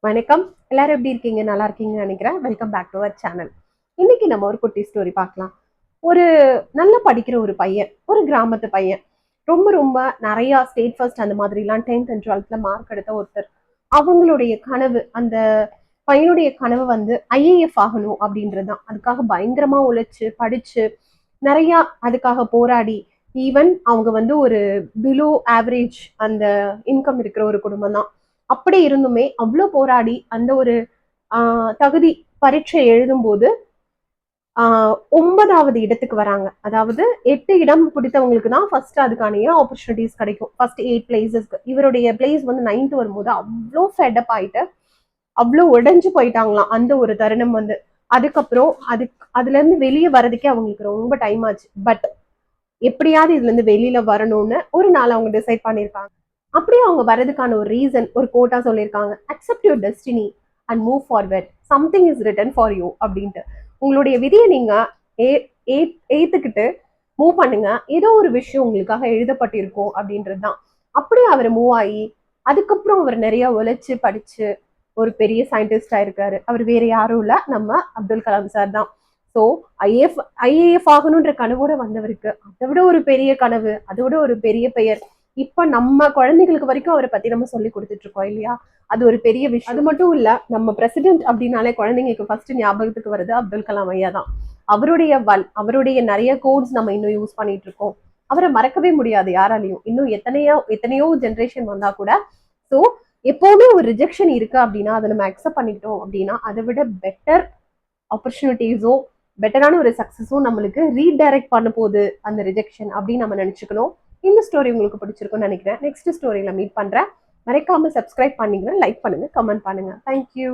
வணக்கம். எல்லாரும் எப்படி இருக்கீங்க? நல்லா இருக்கீங்கன்னு நினைக்கிறேன். Welcome back to our channel. இன்னைக்கு நம்ம ஒரு குட்டி ஸ்டோரி பார்க்கலாம். ஒரு நல்லா படிக்கிற ஒரு பையன், ஒரு கிராமத்து பையன். ரொம்ப ரொம்ப நிறைய ஸ்டேட் ஃபர்ஸ்ட் அந்த மாதிரிலாம் 10th அண்ட் 12th மார்க் எடுத்த ஒருத்தர். அவங்களுடைய கனவு, அந்த பையனுடைய கனவு வந்து ஐஏஎஃப் ஆகணும் அப்படின்றது தான். அதுக்காக பயங்கரமா உழைச்சு, படிச்சு, நிறைய அதுக்காக போராடி, ஈவன் அவங்க வந்து ஒரு பிலோ ஆவரேஜ் அந்த இன்கம் இருக்கிற ஒரு குடும்பம் தான். அப்படி இருந்துமே அவ்வளோ போராடி அந்த ஒரு தகுதி பரீட்சை எழுதும்போது 9வது இடத்துக்கு வராங்க. அதாவது 8 இடம் பிடித்தவங்களுக்கு தான் ஃபர்ஸ்ட் அதுக்கான ஆப்பர்ச்சுனிட்டிஸ் கிடைக்கும். ஃபர்ஸ்ட் 8 பிளேசஸ்க்கு. இவருடைய பிளேஸ் வந்து 9th வரும்போது அவ்வளோ ஃபெடப் ஆயிட்டு அவ்வளோ உடைஞ்சு போயிட்டாங்களாம் அந்த ஒரு தருணம் வந்து. அதுக்கப்புறம் அதுல இருந்து வெளியே வர்றதுக்கே அவங்களுக்கு ரொம்ப டைம் ஆச்சு. பட் எப்படியாவது இதுல இருந்து வெளியில வரணும்னு ஒரு நாள் அவங்க டிசைட் பண்ணியிருக்காங்க. அப்படியே அவங்க வரதுக்கான ஒரு ரீசன் ஒரு கோட்டா சொல்லியிருக்காங்க. Accept your destiny and move forward, something is written for you அப்படின்ட்டு. உங்களுடைய விதியை நீங்க ஏத்துக்கிட்டு மூவ் பண்ணுங்க. ஏதோ ஒரு விஷயம் உங்களுக்காக எழுதப்பட்டிருக்கும் அப்படின்றது தான். அப்படியே அவர் மூவ் ஆகி அதுக்கப்புறம் அவர் நிறைய உழைச்சு படிச்சு ஒரு பெரிய சயின்டிஸ்டா இருக்காரு. அவர் வேற யாரும் இல்ல, நம்ம அப்துல் கலாம் சார் தான். ஸோ ஐஏஎஃப் ஆகணுன்ற கனவோட வந்தவருக்கு அதை விட ஒரு பெரிய கனவு, அதோட ஒரு பெரிய பெயர். இப்ப நம்ம குழந்தைகளுக்கு வரைக்கும் அவரை பத்தி நம்ம சொல்லி கொடுத்துட்டு இருக்கோம் இல்லையா? அது ஒரு பெரிய விஷயம். அது மட்டும் இல்ல, நம்ம பிரசிடென்ட் அப்படின்னாலே குழந்தைங்களுக்கு ஃபர்ஸ்ட் ஞாபகத்துக்கு வருது அப்துல் கலாம் ஐயா தான். அவருடைய நிறைய கோட்ஸ் நம்ம இன்னும் யூஸ் பண்ணிட்டு இருக்கோம். அவரை மறக்கவே முடியாது யாராலையும். இன்னும் எத்தனையோ எத்தனையோ ஜென்ரேஷன் வந்தா கூட. ஸோ எப்பவுமே ஒரு ரிஜெக்ஷன் இருக்கு அப்படின்னா அதை நம்ம அக்செப்ட் பண்ணிக்கிட்டோம் அப்படின்னா அதை விட பெட்டர் ஆப்பர்ச்சுனிட்டிஸும் பெட்டரான ஒரு சக்சஸும் நம்மளுக்கு ரீடைரக்ட் பண்ண போகுது அந்த ரிஜெக்ஷன் அப்படின்னு நம்ம நினைச்சுக்கணும். இந்த ஸ்டோரி உங்களுக்கு பிடிச்சிருக்கும்னு நினைக்கிறேன். நெக்ஸ்ட் ஸ்டோரியில மீட் பண்றேன். மறக்காம சப்ஸ்கிரைப் பண்ணிக்கிறேன், லைக் பண்ணுங்க, கமெண்ட் பண்ணுங்க. தேங்க்யூ.